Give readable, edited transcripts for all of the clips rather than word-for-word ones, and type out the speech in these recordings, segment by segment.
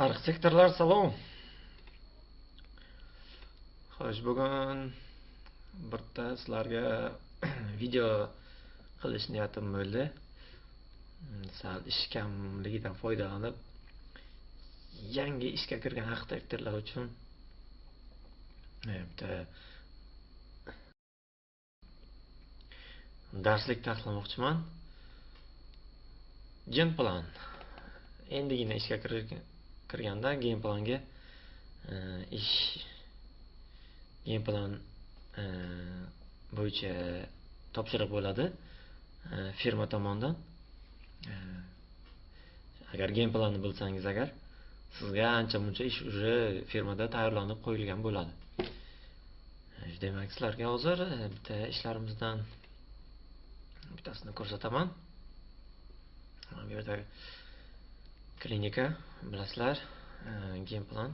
Arxitektorlar salom. Xo'sh, bugun bitta sizlarga video qilish niyatim bo'ldi. Sal ish kamligidan foydalanib, yangi ishga kirgan arxitektorlar uchun bitta darslik tashlamoqchiman. Gen plan. Endigina ishga kirganda gen planga ish game plan bo'yicha topshiriq bo'ladi firma tomonidan. Agar game planni bilsangiz, agar sizga ancha-muncha ish уже firmada tayyorlanib qo'yilgan bo'ladi. Demak, sizlarga hozir bitta ishlarimizdan bittasini ko'rsataman. Bu yerda klinika, bilasizlar, game plan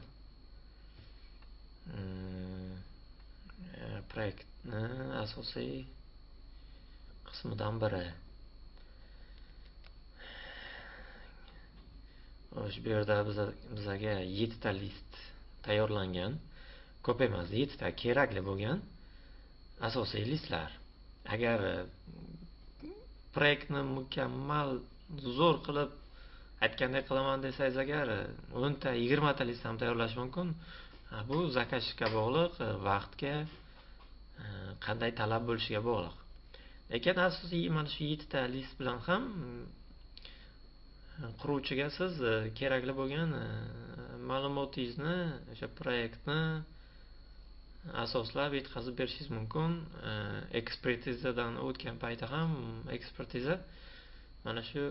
proyektni asosiy qismidan biri. Xo'sh, bu yerda bizga 7 ta list tayyorlangan. Ko'p emas, 7 ta kerakli bo'lgan asosiy listlar. Agar proyektni mukammal zo'r qilib aytgandek qilaman desangiz, agar 10 ta, 20 ta list ham tayyorlash mumkin. Bu zakazga bog'liq, vaqtga, qanday talab bo'lishiga bog'liq. Lekin asosiy mana shu 7 ta list bilan ham quruvchiga siz kerakli bo'lgan ma'lumotingizni, o'sha proyektni asoslab yetkazib berishingiz mumkin. Ekspertizadan o'tgan paytda ham ekspertiza mana shu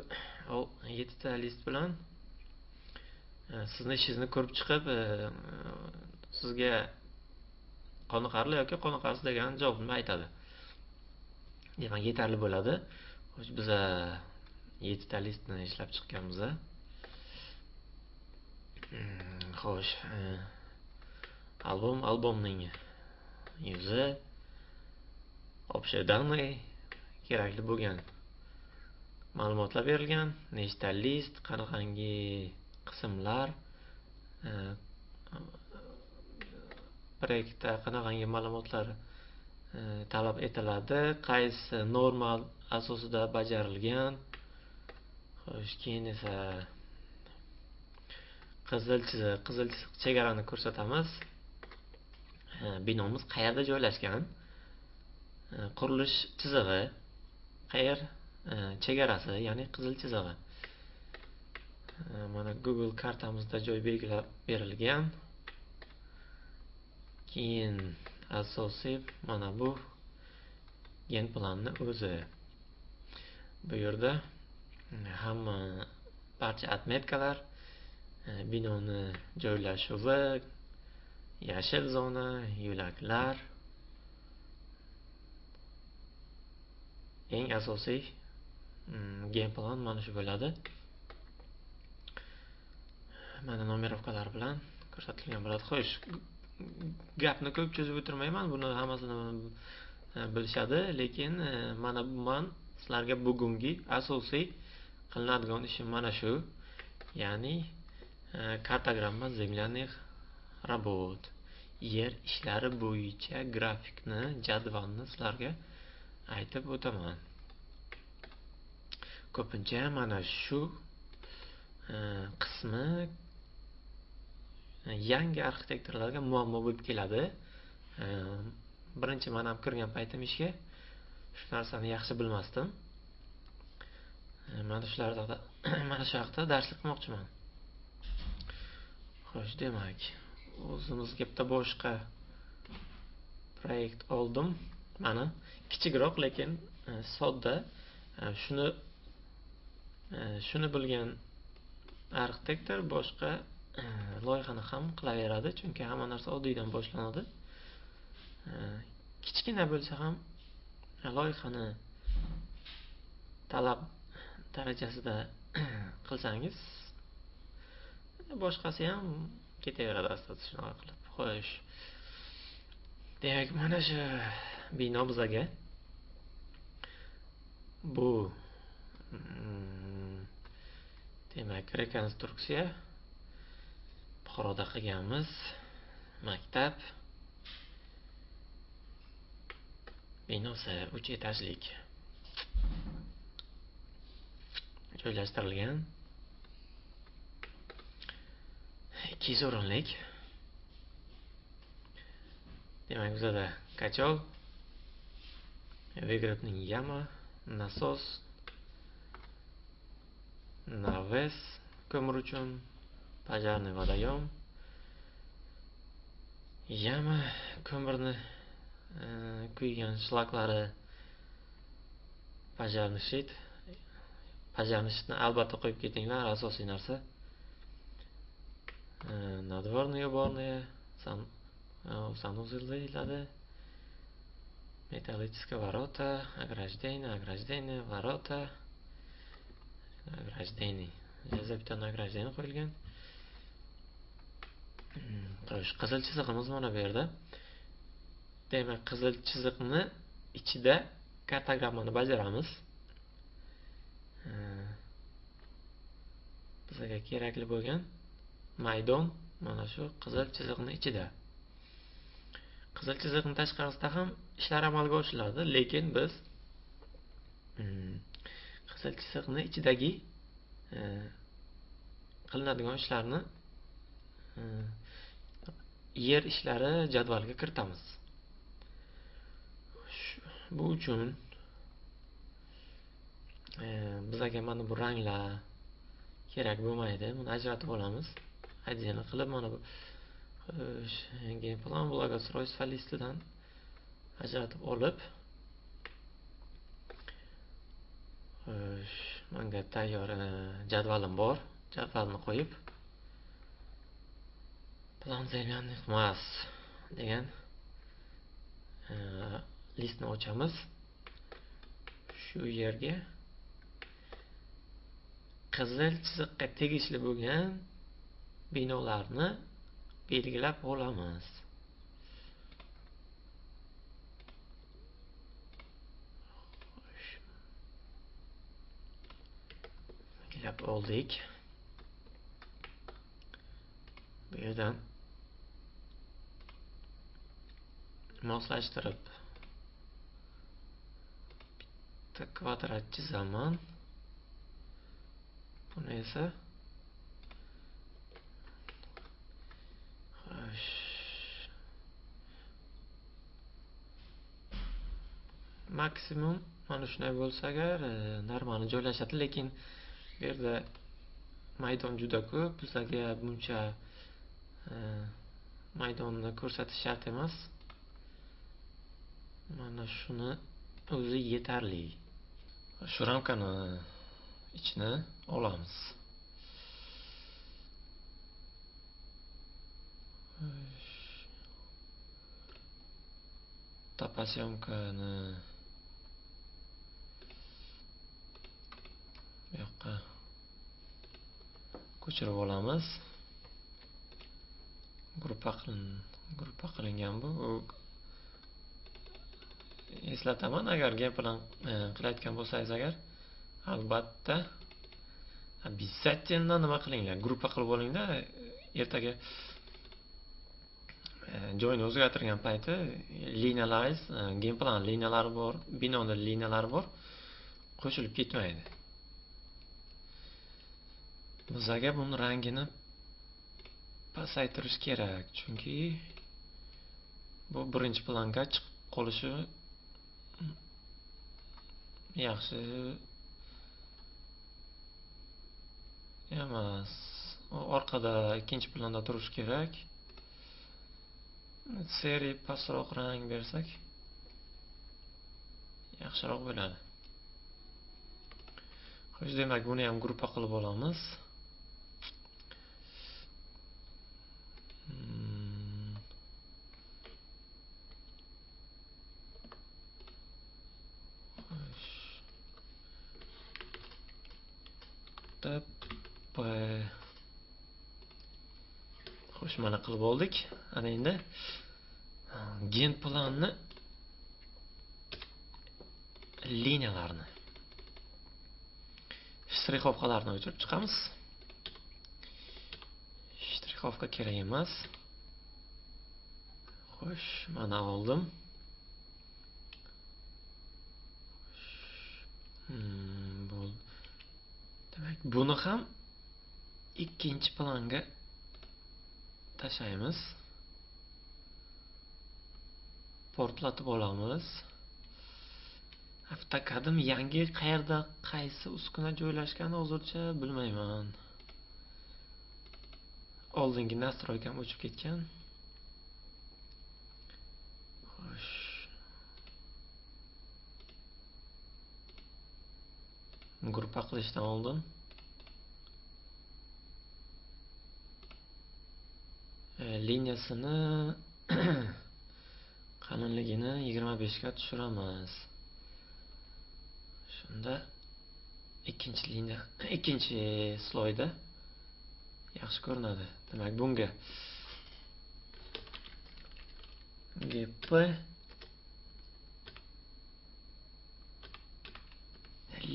7 ta list bilan sizni ishingizni ko'rib chiqib, sizga qoniqarli yoki qoniqarsiz degan javobni aytadi. Demak, yetarli bo'ladi. Xo'sh, biz 7 ta listni ishlab chiqqanmiz. Xo'sh, albomning yuzi, общие данные, kerakli bo'lgan ma'lumotlar berilgan, nechta list, qanaqangi qismlar, proyektda qanaqangi ma'lumotlar talab etiladi, qaysi norma asosida bajarilgan. Xo'sh, keyin esa qizil chiziq chegarani ko'rsatamiz. Binomiz qayerda joylashgan, qurilish chizig'i qayer, chegarasi, ya'ni qizil chizig'i. Mana Google kartamizda joy belgilab berilgan. Keyin asosiy mana bu gen planni o'zi. Bu yerda hamma barcha atmetkalar, binoni joylashuvi, yashil zona, yo'laklar, eng asosiy gen plan mana shu bo'ladi. Mana nomerovkalar bilan ko'rsatilgan bo'ladi. Xo'sh, gapni ko'p cho'zib o'tirmayman, buni hammasini bilishadi, lekin mana bu sizlarga bugungi asosiy qilinadigan ishim mana shu. Ya'ni kartogramma земляных работ, yer ishlari bo'yicha grafikni, jadvalni sizlarga aytib o'taman. Ko'pincha mana shu qismi yangi arxitektorlarga muammo bo'lib keladi. Birinchi men ham kirgan paytim ishga shu narsani yaxshi bilmasdim. Mana shu haqda darslik qilmoqchiman. Xo'sh, demak, o'zimizga bitta boshqa proyekt oldim. Mana kichikroq, lekin sodda. Shuni bilgan arxitektor boshqa loyihani ham qilaveradi, chunki hamma narsa oddiydan boshlanadi. Kichkina bo'lsa ham loyihani talab darajasida qilsangiz, boshqasi ham ketaveradi aslida shunaqa qilib. Xo'sh, demak, mana shu bino bizaga bu demak rekonstruksiya Buxoroda qilganmiz. Maktab binosi 3 etajlik joylashtirilgan. 200 o'rinlik. Demak, bizada kachol, Vegrabning yama, nasos, naves ko'mir uchun, pajarniy vodayom, yama ko'mirni kuygan shlaklari, pajarniy shit. Pajarniy shitni albatta qo'yib ketinglar, asosiy narsa. Nadvorniy уборная, санузел deyiladi. Металлические ворота, ограждение, ворота, ограждение. Bitta ограждение qo'yilgan. Xo'sh, qizil chiziqimiz mana bu yerda. Demak, qizil chiziqni ichida kartogrammani bajaramiz. Bizga kerakli bo'lgan maydon mana shu qizil chiziqni ichida. Qizil chiziqni tashqarisida ham ishlar amalga oshiriladi, lekin biz qizil chiziqni ichidagi qilinadigan ishlarni yer ishlari jadvalga kiritamiz. Bu uchun bizga mana bu ranglar kerak bo'lmaydi. Buni ajratib olamiz. Отдельно qilib mana bu Gameplan благоустройства listidan ajratib olib, menga tayyor jadvalim bor. Jadvalni qo'yib, plan zaryadных масс degan listni ochamiz. Shu yerga qizil chiziqqa tegishli bo'lgan binolarni belgilab olamiz. Belgilab oldik. Bu yerdan moslashtirib bitta kvadrat chizaman. Buni esa maksimum mana shunday bo'lsa agar normali joylashadi, lekin bu yerda maydon juda ko'p. Bizga buncha maydonni ko'rsatish shart emas. Mana shuni o'zi yetarli. Shu ramkani ichini olamiz. Tapasyomkani bu yoqqa ko'chirib olamiz. Gruppa qilingan bu. Eslataman, agar Gameplan qilayotgan bo'lsangiz agar, albatta обязательно nima qilinglar, gruppa qilib olinglar. Ertaga joyni o'zgartirgan payti liniyalaringiz, Gameplan liniyalari bor, binoda liniyalari bor, qo'shilib ketmaydi. Bizga buni rangini pasaytirish kerak, chunki bu birinchi planga chiqib qolishi yaxshi emas. Orqada ikkinchi planda turishi kerak. Seri pastroq rang bersak yaxshiroq bo'ladi. Xo'sh, demak buni ham gruppa qilib olamiz. Xo'sh, mana qilib oldik. Ana endi Gameplanni liniyalarini, shtrixovkalarni o'chirib chiqamiz. Shkafga kerak emas. Xo'sh, mana oldim. Bo'ldi. Demak, buni ham ikkinchi planga tashlaymiz. Portlatib olamiz. Avtokadim yangi qayerda qaysi uskuna joylashganini hozircha bilmayman. Oldingi nastroykam o'chib ketgan. Xo'sh. Gruppa qilishdan oldin liniyasini qalinligini 25 ga tushiramiz. Shunda ikkinchi liniya, ikkinchi sloyda yaxshi ko'rinadi. Demak, bunga GP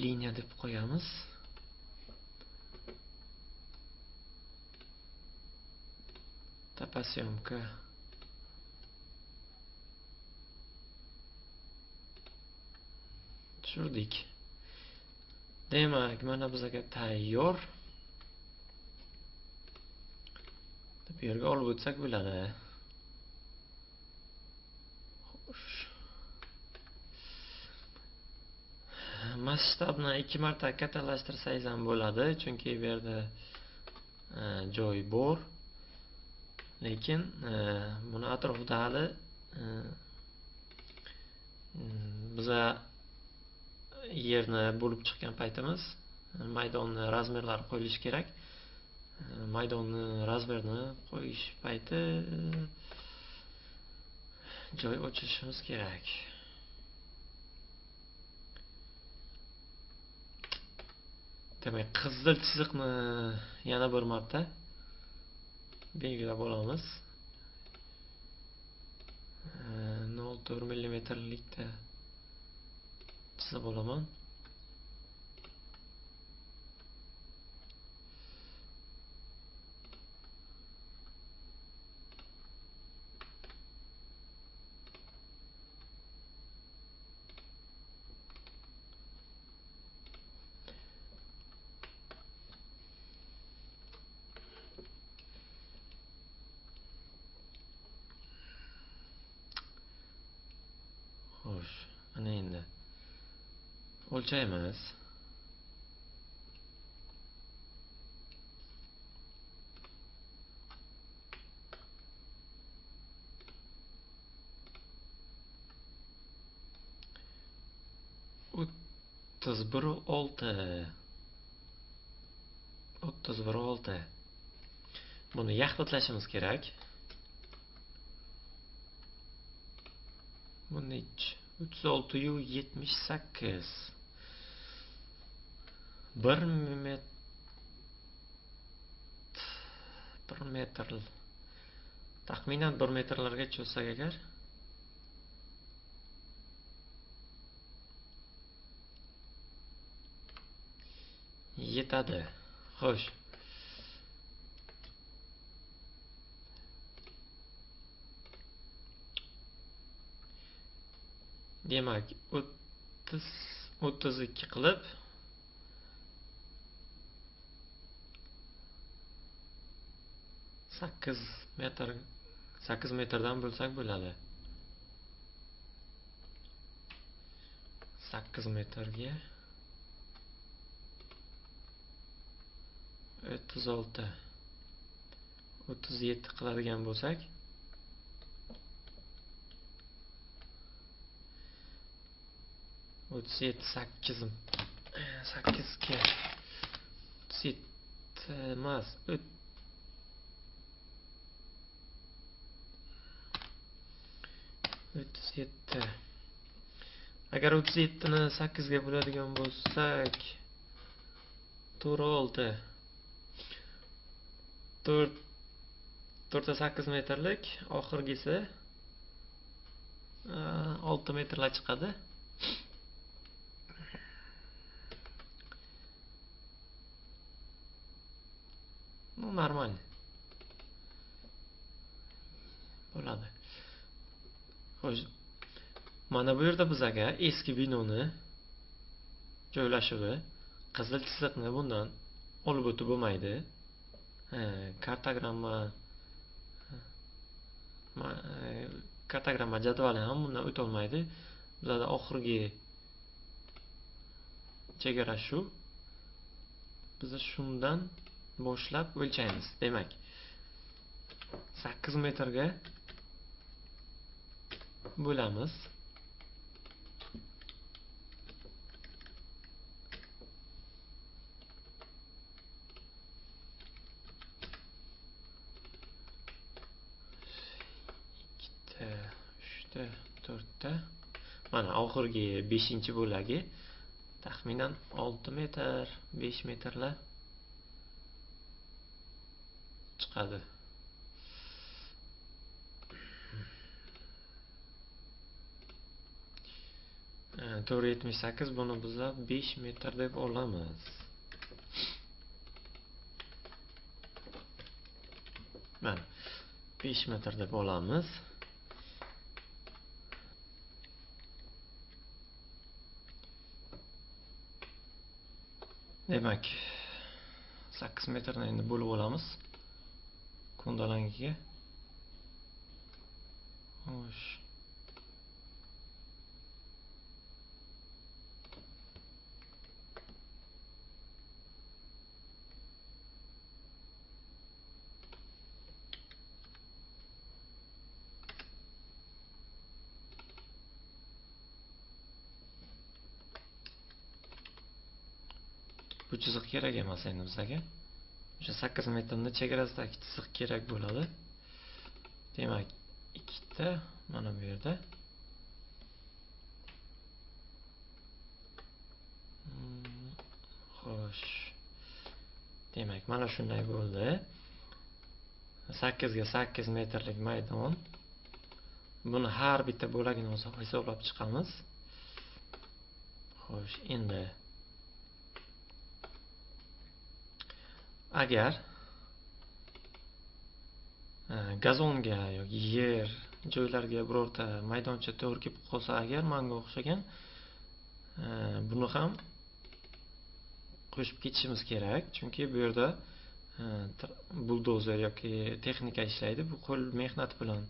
liniya deb qo'yamiz. Tapasyomka tushirdik. Demak, mana bizga tayyor. Bu yerga olib o'tsak bo'ladi. Xo'sh. Masshtabni 2 marta kattalashtirsangiz ham bo'ladi, chunki bu yerda joy bor. Lekin buni atrofida hali biza yerni bo'lib chiqqan paytimiz maydonni razmerlari qo'yilishi kerak. Maydonni razmerini qo'yish payti joy ochishimiz kerak. Demak, qizil chiziqni yana bir marta belgilab olamiz. 0.4 mm-likda chizib olaman. Xo'sh, ana endi o'lchaymiz. O'ttiz bir olti. Buni yaxlitlashimiz kerak. Bu nech? 36.78. 1 metr. Taxminan 1 metrlarga cho'zsak agar yetadi. Xo'sh. Demak, 32 qilib 8 metrdan bo'lsak bo'ladi. 8 metrga 36 37 qiladigan bo'lsak 8 ga 37 emas, 37. Agar 37 ni 8 ga bo'ladigan bo'lsak 4 8 metrlik, oxirgisi 6 metrlar chiqadi. Normal. Mana bu yerda bizaga eski binoni joylashuvi, qizil chiziqni bundan olib o'tib bo'lmaydi. Kartogramma kartogramma jadvali ham bundan o'tolmaydi. Bizda oxirgi chegara shu. Biz shundan boshlab o'lchaymiz. Demak, 8 metrga bo'lamiz. Ikkita, uchta, to'rtta. Mana oxirgi 5-bo'lagi taxminan 6 metr, 5 metrlar chiqadi. To'g'ri 78, buni biz 5 metr deb olamiz. Mana 5 metr deb olamiz. Demak, 8 metrni endi bo'lib olamiz. Ko'ndalangiga. Xo'sh. Bu chiziq kerak emas endi bizga. O'sha 8 metrni chegarasidagi chiziq kerak bo'ladi. Demak, ikkita mana bu yerda. Xo'sh. Demak, mana shunday bo'ldi. 8 ga 8 metrlik maydon. Buni har bitta bo'lagini hisoblab chiqamiz. Xo'sh, endi agar gazonga yoki yer joylarga birorta maydoncha to'g'ri kelib qolsa, agar menga o'xshagan buni ham qo'shib ketishimiz kerak, chunki bu yerda buldozer yoki texnika ishlaydi. Bu qo'l mehnati bilan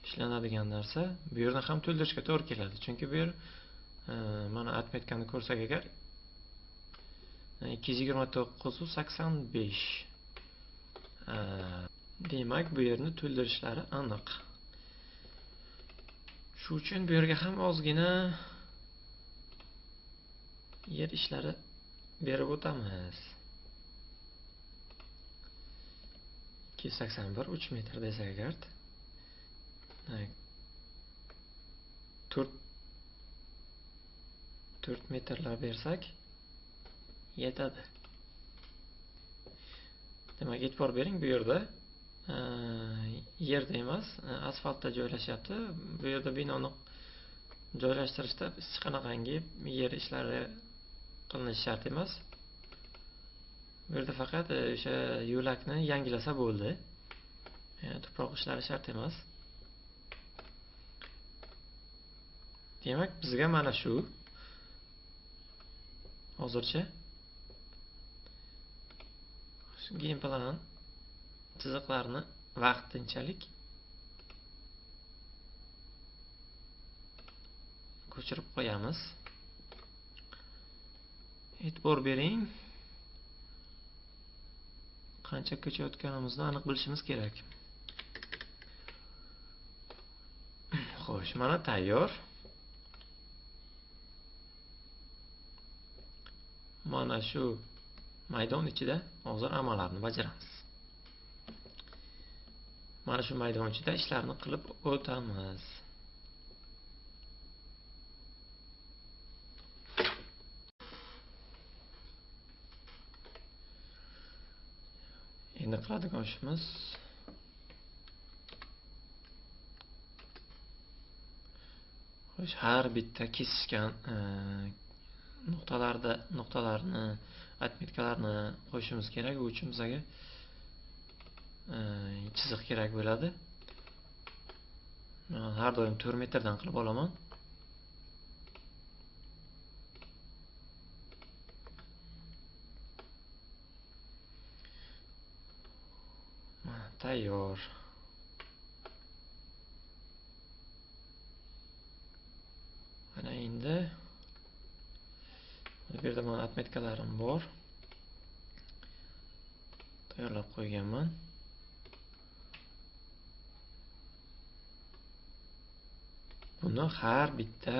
ishlanadigan narsa. Bu yerda ham to'ldirishga to'g'ri keladi, chunki bu yer mana atmetkani ko'rsak agar 229/85. Demak, bu yerni to'ldirishlari aniq. Shu uchun bu yerga ham ozgina yer ishlari berib o'tamiz. 281 3 metr desak agar 4 metrlar bersak yetadi. Demak, e'tibor bering, bu yerda yerda emas, asfaltda joylashyapti. Bu yerda binoni joylashtirishda hech qanaqangi yer ishlari qilinishi shart emas. Bu yerda faqat o'sha yo'lakni yangilasa bo'ldi. Tuproq ishlari shart emas. Demak, bizga mana shu hozircha game plan chiziqlarni vaqtinchalik ko'chirib qo'yamiz. E'tibor bering. Qancha ko'chayotganimizni aniq bilishimiz kerak. Xo'sh, mana tayyor. Mana shu maydon ichida hozir amallarni bajaramiz. Mana shu maydon ichida ishlarni qilib o'tamiz. Endi qiladigan ishimiz har bitta kesishgan nuqtalarni, atmetkalarni qo'yishimiz kerak. U uchun bizga chiziq kerak bo'ladi. Har doim 4 metrdan qilib olaman. Mana tayyor. Mana endi bu yerda mana atmetkalarim bor. Tayyorlab qo'yganman. Buni har bitta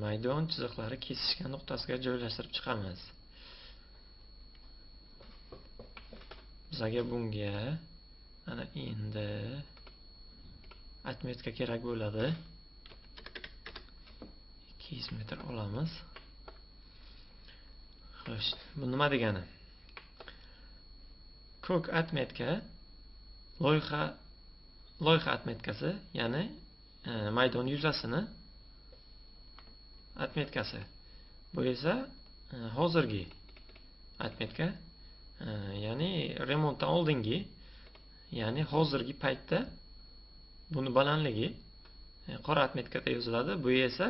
maydon chiziqlari kesishgan nuqtasiga joylashtirib chiqamiz. Bizga bunga ana endi atmetka kerak bo'ladi. 200 metr olamiz. Xo'sh, bu nima degani? Ko'k atmetka loyiha atmetkasi, ya'ni maydon yuzasini atmetkasi. Bu esa hozirgi atmetka, ya'ni remontdan oldingi, ya'ni hozirgi paytda buni balandligi qora atmetkada yoziladi. Bu esa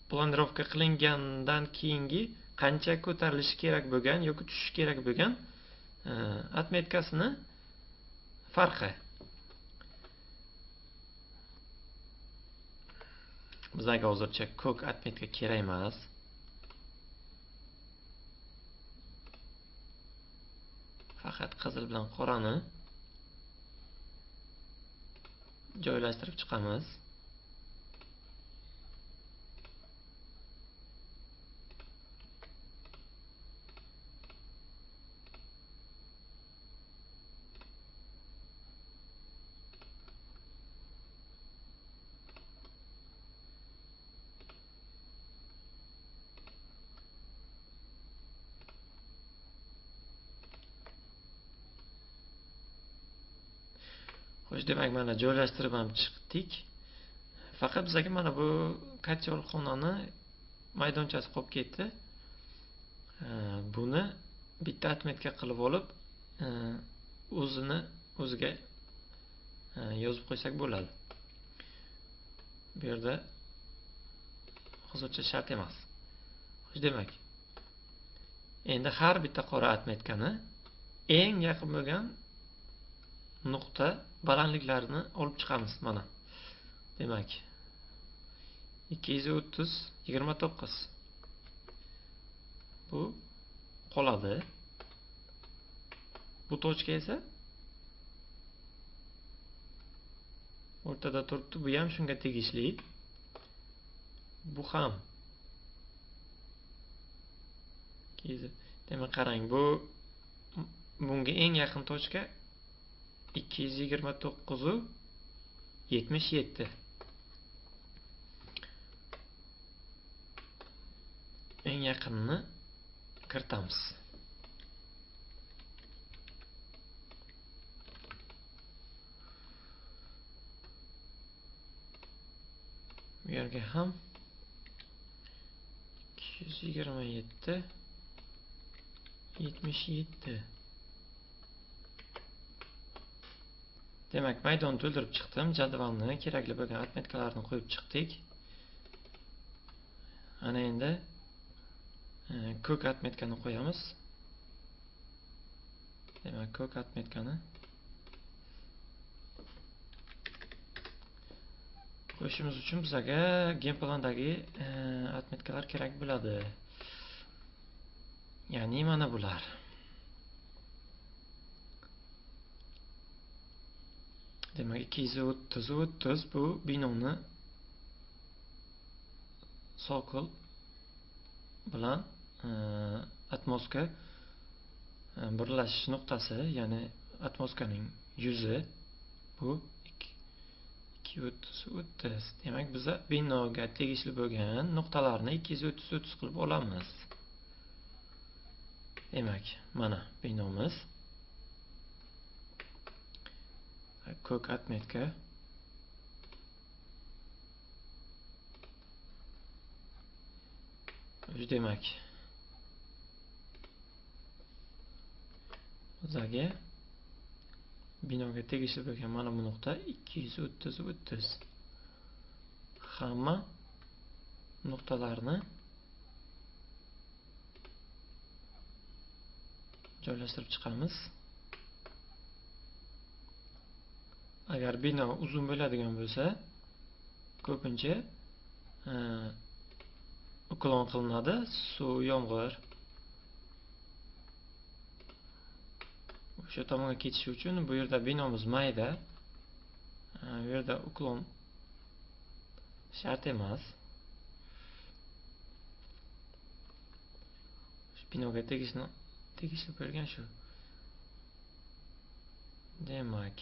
planirovka qilingandan keyingi qancha ko'tarilishi kerak bo'lgan yoki tushishi kerak bo'lgan atmetkasini farqi. Bizga hozircha ko'k atmetka kerak emas. Faqat qizil bilan qorani joylashtirib chiqamiz. Xo'sh, demak mana joylashtirib ham chiqdik. Faqat bizga mana bu kotyorxonani maydonchasi qolib ketdi. Buni bitta atmetka qilib olib, o'ziga yozib qo'ysak bo'ladi. Bu yerda hozircha shart emas. Xo'sh, demak, endi har bitta qora atmetkani eng yaqin bo'lgan nuqta balandliklarini olib chiqamiz mana. Demak, 230 29. Bu qoladi. Bu tochka esa o'rtada turibdi. Bu ham shunga tegishli. Bu ham. Demak, qarang, bunga eng yaqin tochka 229.77. Eng yaqinni kiritamiz. Bu yerga ham 227.77. Demak, maydonni to'ldirib chiqdim. Jadvalni, kerakli bo'lgan atmetkalarni qo'yib chiqdik. Ana endi ko'k atmetkani qo'yamiz. Demak, ko'k atmetkani qo'yishimiz uchun bizga gameplandagi atmetkalar kerak bo'ladi. Ya'ni mana bular. Demak, 230 bu binoni sokol bilan atmoska birlashish nuqtasi, ya'ni atmoskaning yuzi bu 230. Demak, biz binoga tegishli bo'lgan nuqtalarni 230 qilib olamiz. Demak, mana binomiz. Ko'k atmetka. Demak, bizga binoga tegishli bo'lgan mana bu nuqta 230-30. Hamma nuqtalarni joylashtirib chiqamiz. Agar bino uzun bo'ladigan bo'lsa, ko'pincha uklon qilinadi. Suv, yomg'ir o'sha tomonga ketishi uchun bu yerda binomiz mayda. Bu yerda uklon shart emas. Binoga tegishli bo'lgan shu. Demak,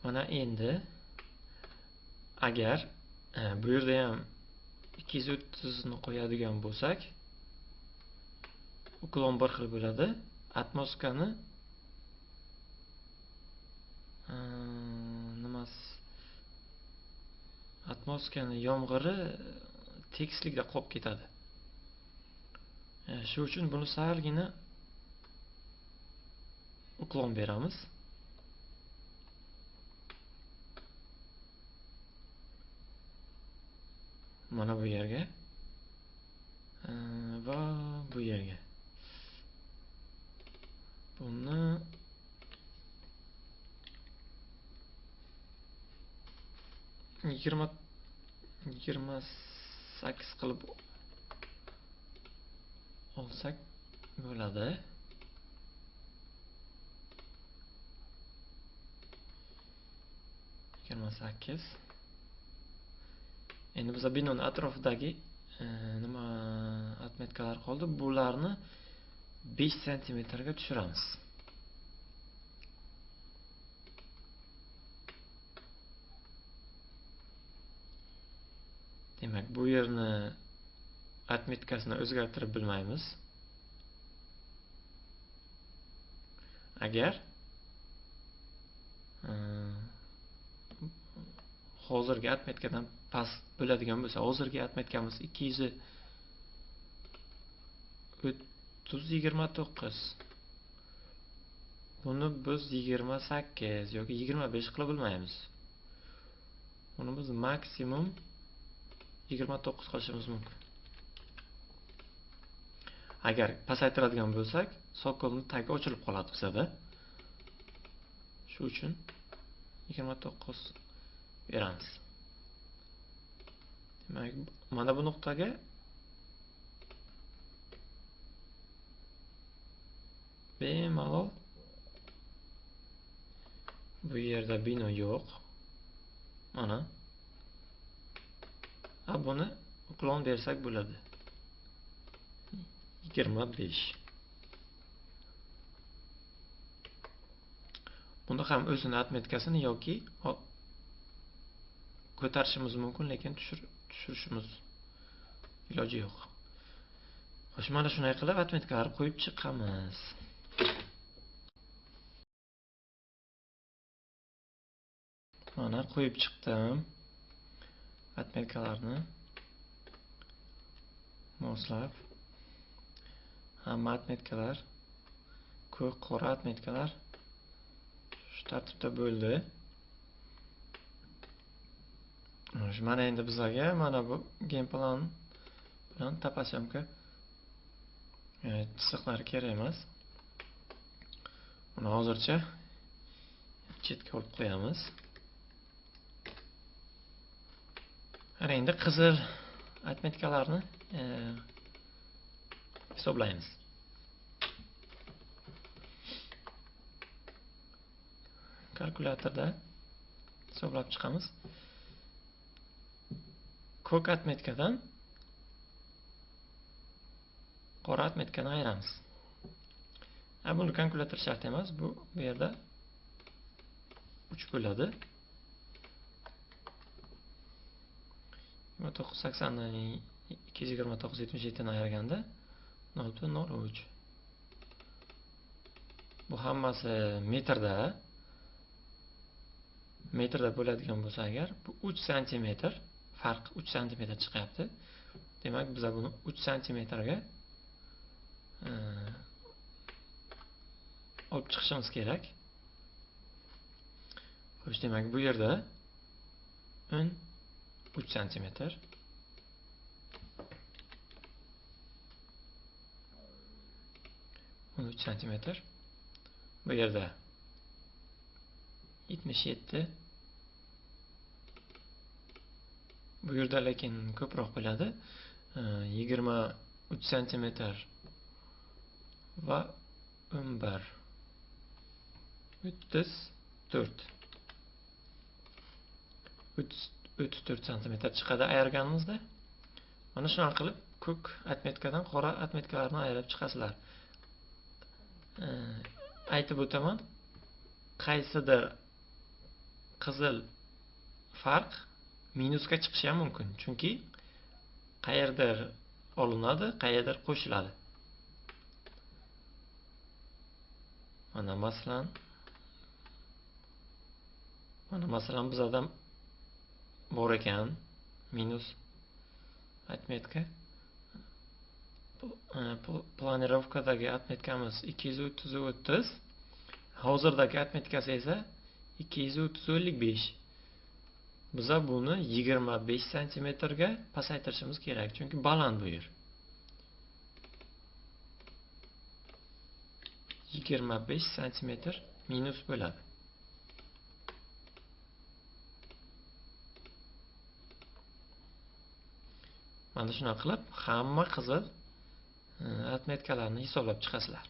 mana endi agar bu yerda ham 230 ni qo'yadigan bo'lsak, uklon bir xil bo'ladi. Atmoskani atmoskani yomg'iri tekislikda qolib ketadi. Shu uchun buni salgina uklon beramiz. Mana bu yerga va bu yerga. Buni 28 qilib olsak bo'ladi. Endi biz binoning atrofidagi nima atmetkalar qoldi. Bularni 5 cm ga tushiramiz. Demak, bu yerni atmetkasini o'zgartirib bilmaymiz. Agar hozirgi atmetkadan past bo'ladigan bo'lsa, hozirgi atmetkamiz 230-29. Buni biz 28 yoki 25 qilib bilmaymiz. Buni biz maksimum 29 qilishimiz mumkin. Agar pasaytiradigan bo'lsak, sokolning tagi ochilib qoladi bizda. Shu uchun 29 beramiz. Demak, mana bu nuqtaga bemalol bu yerda bino yo'q. Mana. Buni uklon bersak bo'ladi. 25. Bunda ham o'zini atmetkasini yoki ko'tarishimiz mumkin, lekin tushirishimiz iloji yo'q. Xo'sh, mana shunday qilib atmetkalar qo'yib chiqamiz. Mana qo'yib chiqdim. Atmetkalarni moslab, hamma atmetkalar, ko'k, qora atmetkalar shu tartibda bo'ldi. Mana endi bizga mana bu gameplan bilan tapasyomka chiziqlari kerak emas. Buni hozircha chetga olib qo'yamiz. Ana endi qizil atmetkalarni hisoblaymiz. Kalkulyatorda hisoblab chiqamiz. Ko'k atmetkadan qora atmetkani ayiramiz. Buni kalkulyator shart emas. Bu yerda 3 bo'ladi. 980 dan 229.77 ni ayirganda 0.03. Bu hammasi metrda. Metrda bo'ladigan bo'lsa agar, bu 3 cm farq 3 cm chiqyapti. Demak, biz buni 3 cm ga olib chiqishimiz kerak. Xo'sh, demak bu yerda 13 santimetr. Bu yerda 77. Bu yerda lekin ko'proq bo'ladi. 23 santimetr va 11 34 34 santimetr chiqadi ayirganimizda. Mana shunaqa qilib ko'k atmetkadan qora atmetkalarni ayirib chiqasizlar. Aytib o'taman, qaysidir qizil farq minusga chiqishi ham mumkin, chunki qayerdir olinadi, qayerdir qo'shiladi. Mana masalan bizda bor ekan minus atmetka. Planirovkadagi atmetkamiz 230. Hozirdagi atmetkasi esa 230-55. Biza buni 25 santimetrga pasaytirishimiz kerak, chunki baland bu yer. 25 santimetr minus bo'ladi. Mana shunaqa qilib hamma qizil atmetkalarni hisoblab chiqasizlar.